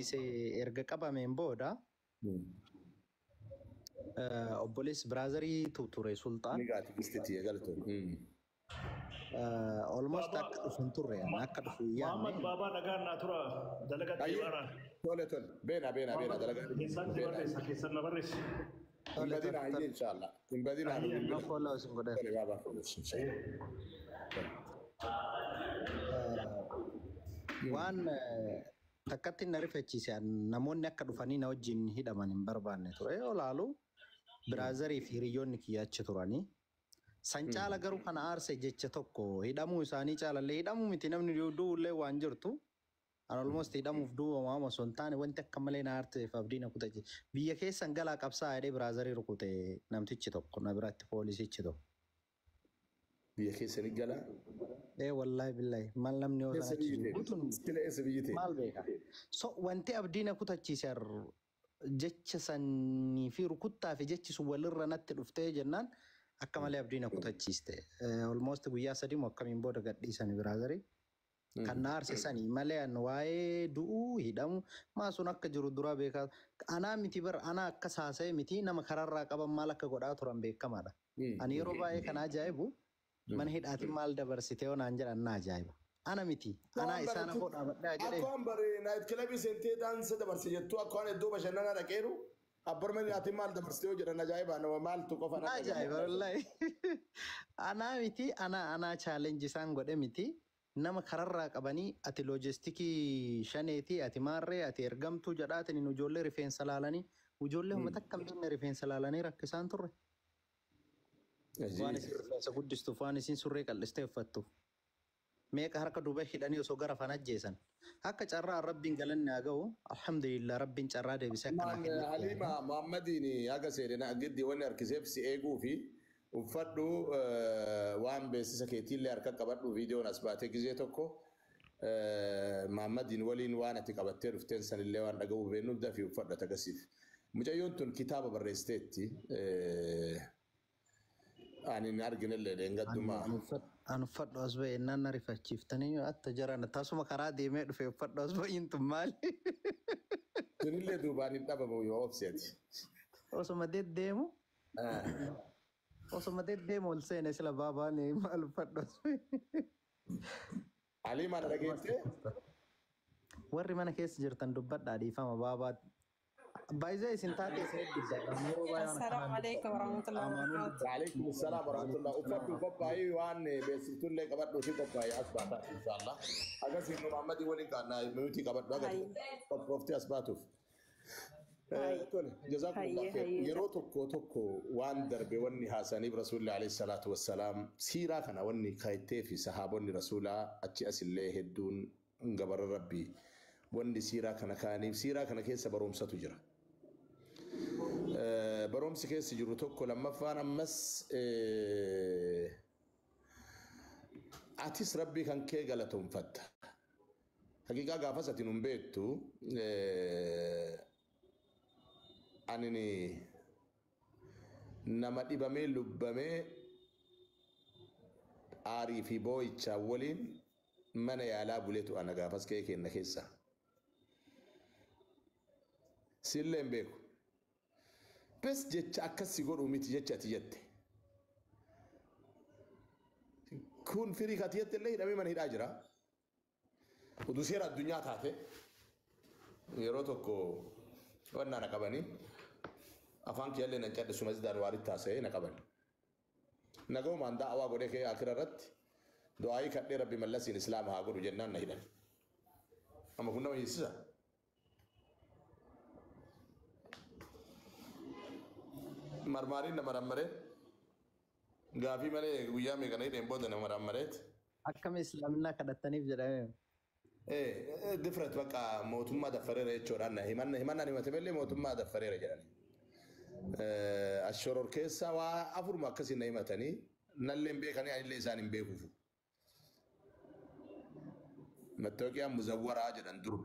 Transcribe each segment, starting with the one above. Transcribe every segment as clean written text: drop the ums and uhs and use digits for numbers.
se erga qabameen booda obboleessi biraazarii ture Sultaan. Negaati kistiti egalto. Almost akka dhufan turre akka dhufu yaadne. Muhammad Baba nagaan naa tura dalagaa deebaara. Tole. Beena dalagaa. Keessan na barreessi. Badina ayye inshallah. Badina ayye. No follow sin godhe. Baba waan takkatti na rifachiise namoonni akka dhufanii na wajjin hidhaman hin barbaanne ture olaalu biraazarii fi hiriyoonni kiyyachi turanii san caala garuu kana aarse jecha tokko hidhamuu isaanii caalallee hidhamuu miti namni du'ullee waan jirtu an almost hidhamuuf du'uuma osoo hin taane wanti akka malee na aarteef abdii na kutache biyya keessan galaa qabsaa jedhee biraazarii rukute namtichi tokko na biratti poolisichi tokko. Biyya keessanii galaa? Wallahi billahi mal namni osoo mal beeka so wanti abdii na kutachiise jecha sanii fi rukuttaa fi jechi sun walirra natti dhuftee jennaan akka malee abdii na kutachiiste almost guyyaa sadii akkamiin booda gadhiisan biraazarii kan na aarse sanii malee an waa'ee du'uu hidhamu maa sun akka jiru dura beekaa anaa miti bar anaa akka saasa'e miti nama kararraa qaban maal akka godhaa turan beekamaadha ani yeroo baay'ee kan ajaa'ibu mana hidhaatiin maal dabarsitee onaan jedhan na ajaa'iba. Ana miti. Ana isaan afoo dhaabadhaa jedhee. Akkaan bare naayit kilabii seentee daansa dabarse jettu akkaan iddoo bashannanaa dhaqeeru abbar mana hidhaatiin maal dabarsitee jedhan ajaa'iba nama maaltu qofa na ajaa'iba wallahi. Ana miti ana challenge isaan godhe miti nama kararraa qabanii ati loojistikii shaneeti ati maarree ati ergamtuu jedhaatiin ijoollee rifeensa laalanii ijoollee uummata akkamiin rifeensa laalanii rakkisaan turre. Waan isin rifeensa guddistuuf waan isin surree qal'istee uffattuuf. Meeqa harka duuba hidhanii osoo gara fan ajjeesan. Akka carraa rabbiin galanni haa ga'u. Alhamdulillah rabbiin carraa deebisee akkana kenna. Halima Muhammadiin haga seedina giddi wanni harkiseef si eeguu fi uffadhu waan beeksisa keetiillee harka qabadhu viidiyoon as baatee gizee tokko Muhammadiin waliin waan ati qabattee dhufteen sanillee waan dhaga'uu beennuuf dafii uffadhu agarsiif. Mucayyoon tun kitaaba barreessiteetti. Ani arginallee deengaddummaa. An uffadhu as ba'e naan na rifachiiftanii atta jaran tasuma karaa deemee dhufe uffadhu as ba'iin tun maali? Sunillee duubaan hin dhabamu yoo obseeti. Osuma deddeemu? Osuma deddeemu ol seene sila baabaan maal uffadhu as ba'e? Alii maal dhageettee? Warri mana keessa jirtan dubbadhaa dhiifama baabaatti. Baay'ee isin taatee Assalamu alaikum warahmatullahi wabarakatuh. Waalaikum assalam warahmatullahi wabarakatuh. Qophaa'ii waan beeksiftuullee qabadhu fi qophaa'ii as baataa inshallah. Agas hin Muhammadi waliin kaannaa minuutii qabadhu agas qophooftii as baatuuf. Tole jazakumullah khair. Yeroo tokko waan darbe wanni haasaniif rasuulli alayhi salaatu wassalaam siiraa kana wanni kaayittee fi sahaabonni rasuulaa achi asillee hedduun gabara rabbii. Wanni siiraa kana kaaniif siiraa kana keessa barumsatu jira. Barumsi keessa jiru tokko lammaffaan ammas atis rabbii kan kee galatoomfatta. Haqiiqaa gaafas ati nun beektu anini nama dhibamee lubbamee aarii fi boo'ichaa waliin mana yaalaa buleetu ana gaafas kee kenna keessa. Silleen beeku. Bes jecha akkasii godhuu miti jecha ati jette. Kun firii ati jette illee hidhamee mana hidhaa jira. Oduu seera addunyaa taate yeroo tokko wannaa na qabanii afaan kiyyaallee nan cadde sumas daan waaritti haasa'ee na qaban. Nagaumaan daawaa godhee kee akira irratti du'aayii kadhee rabbi mallasiin islaama haa godhu jennaan na hidhan. Amma kun nama hiisisa. Marmaariin nama rammaree gaafii malee guyyaa meeqana hidheen booda nama rammareet. Akkam islaaminaa kadhattaniif jedhamee. Different bakka mootummaa daffareera jechuudhaan himannaan himate malee mootummaa daffareera jedhani. Ashoror keessa waa afuruma akkasii na himatanii nalleen beekanii anillee isaan hin beekuuf. Mattooqiyaan muzawwaraa jedhan dur.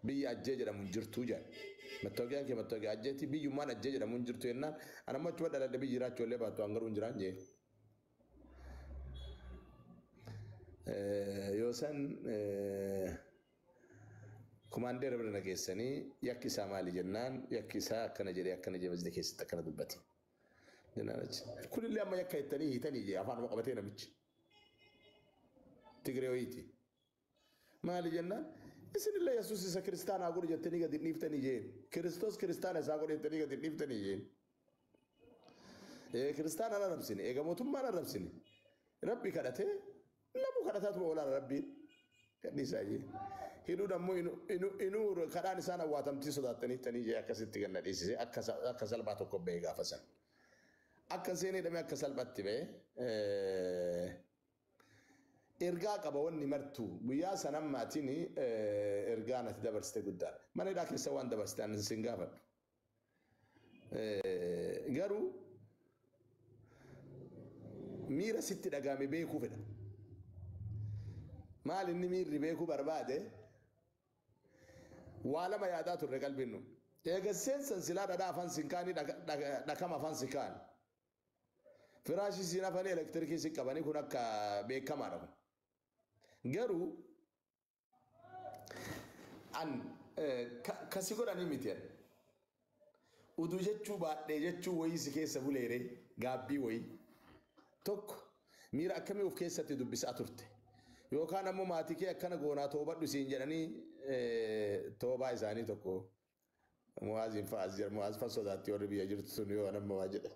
Biyya ajjee jedhamu hin jirtu jedhan. Mattooqiyaan kee mattooqiyaa ajjeetti biyyummaan ajjee jedhamu hin jirtu jennaan anammoo achuma dhaladhe biyyi jiraachuu illee baattu hangaruu hin jiraan jee. Yoo san كوماندير برنا كيسني يكي سامالي جنان يكي سا كنا جري كنا جي مزدك كيس تكنا دبتي جنان كل اللي أما يكي تاني جي أفان وقبتين مش تجري ويتي مالي جنان إسن الله يسوع إذا كريستيان أقول جتني قد نيفتني جين كريستوس كريستيان إذا أقول جتني قد نيفتني جين كريستيان أنا نفسني إيه كموتهم أنا نفسني ربي كرته لا مو كرته تبغى ولا ربي كنيسة جي هينو دمو إنو كراني سانا واتم تيسو داتني تاني جي أكاسيت تيجنا ديسي أكاسال باتو كوبيغا فسن أكاسيني دمي أكاسال باتي بي إرجع كباون نمرتو ويا سنام ماتيني إرجعنا تدبرستي قدام ما نلاقي سوان دبرستان سنغافر جارو ميرا ستة دقامي بيكو فدا مال إني مير بيكو برباده وعلى ما يادات الرجال بينهم إيجاسين سنسلاد دا فانسكاني دا كما فانسكان فراشي سينا فاني إلكتريكي سكاباني كنا كبيكامارم جرو أن كسيكون أني ميتين ودوجة شوبا ديجة شو ويس كيس بوليري غابي وي توك ميرا كمي وفكيسة تدبس أتورتي يوكان أمو ماتيكي أكنا غونا توبا دوسين جناني توبا إزاني توكو موازين فازير مواز فاسوداتي وربي يجرت سنيو أنا مواجد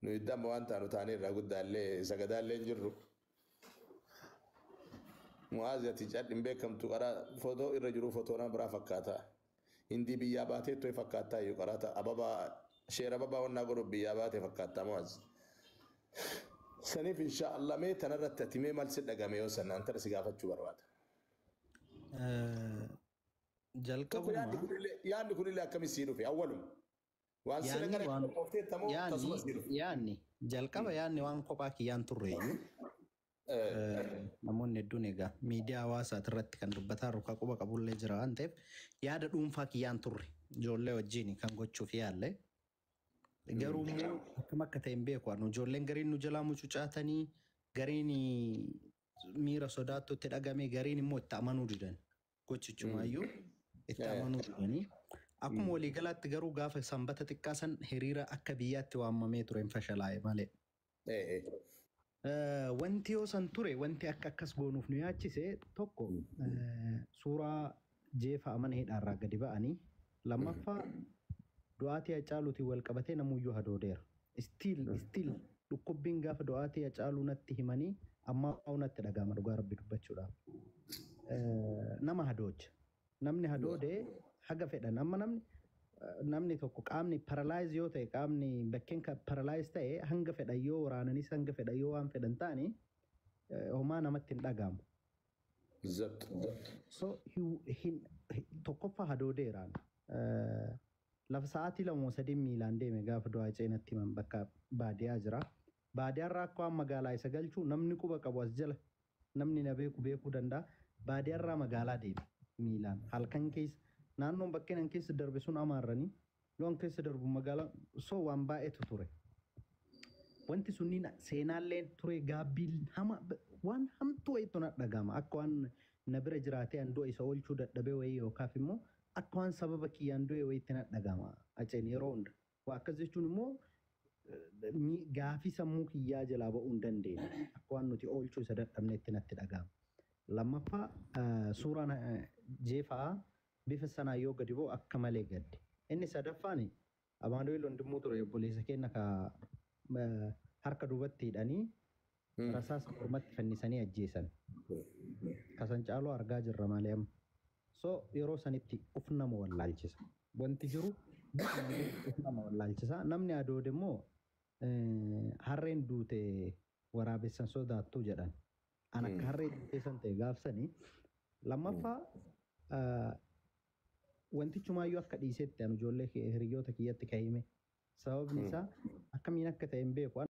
نويدا موانتا نتاني راقود دالي ساقدالي نجرو موازي تجاد نبيكم تقرا فوتو الرجل فوتونا برا فكاتا اندي بياباتي توي فكاتا يقراتا أبابا شير أبابا ونقول بياباتي فكاتا موز سنيف إن شاء الله مي تنرت تتمي مال سد دقاميو سنة أنت رسيقافة شو برواتا جلكم يعني كل اللي أكمل سيرو في أولهم وان سنة يعني جلكم يعني وان قباك يان تريو namoonni hedduun egaa miidiyaa hawaasaa irratti kan dubbataa rukaa quba qabullee jira waan ta'eef yaada dhuunfaa kiyyaan turre ijoollee wajjin kan gochuuf yaalle garuu immoo akkam akka ta'e hin beeku anu ijoolleen gariin nu jalaa mucucaatanii gariin miira sodaattutti dhagame gariin immoo itti amanuu didan gochichumaayyuu itti amanuu didanii akkuma waliigalaatti garuu gaafa sanbata xiqqaasan hiriira akka biyyaatti waamamee ture hin fashalaa'e malee. Wanti yoo san ture wanti akka akkas goonuuf nu yaachise tokko suuraa jeefa amana hidhaarraa gadi ba'anii lammaffaa du'aatii Hacaaluutiin wal qabatee namuyyuu hadoodeera. Stiil dhukkubbiin gaafa du'aatii Hacaaluu natti himanii amma natti dhagahama dhugaa rabbi dubbachuudhaaf. Nama hadoocha. Namni hadoodee haga fedhan amma namni tokko qaamni paralaayiz yoo ta'e qaamni bakkeen paralaayiz ta'e hanga fedhan yoo waraananis hanga fedhan yoo waan fedhan ta'ani homaa namatti hin dhagahamu. So tokkoffaa hadoodeeraan lafa sa'aatii lama sadii miilaan deeme gaafa du'aa ceenatti himan bakka baadiyaa jira. Baadiyaarraa akka waan magaalaa isa galchuu namni quba qabu as jala namni na beekuu danda'a. Baadiyaarraa magaalaa deeme miilaan halkan keessa. Naannoon bakkeen an keessa darbe sun amaarranii loon keessa darbu magaalaa so waan baay'eetu ture. Wanti sunniin seenaallee ture gaabbiin waan hamtuu wayiitu na dhagahama akka waan na bira jiraatee an du'a isa oolchuu dadhabee wayii yookaaf immoo akka waan sababa kiyyaan du'e wayiitti na dhagahama aceen yeroo hunda. Waa akkas jechuun immoo gaafii sammuu kiyyaa jalaa ba'uu hin dandeenye akka waan nuti oolchuu isa dadhabneetti natti dhagahama. Lammaffaa suuraan jeefaa bifa sanaa yoo gadi bu'u akka malee gadde. Inni sadaffaan Amaanu'eel Wandimmoo ture obboleessa keenya ka harka duubatti hidhanii rasaasa mormatti fannisanii ajjeesan. Kasan caaloo argaa jirra malee amma. So yeroo sanitti uf nama wallaalchisa. Wanti jiru uf nama wallaalchisa. Namni adoode immoo harreen duute waraabessan sodaattuu jedhan. An akka harree duuteessan ta'e gaafsanii lammaffaa wantichumaayyuu akka dhiisetti anu ijoollee hiriyoota kiyyatti ka'ime sababni isaa akkamiin akka ta'e hin beeku.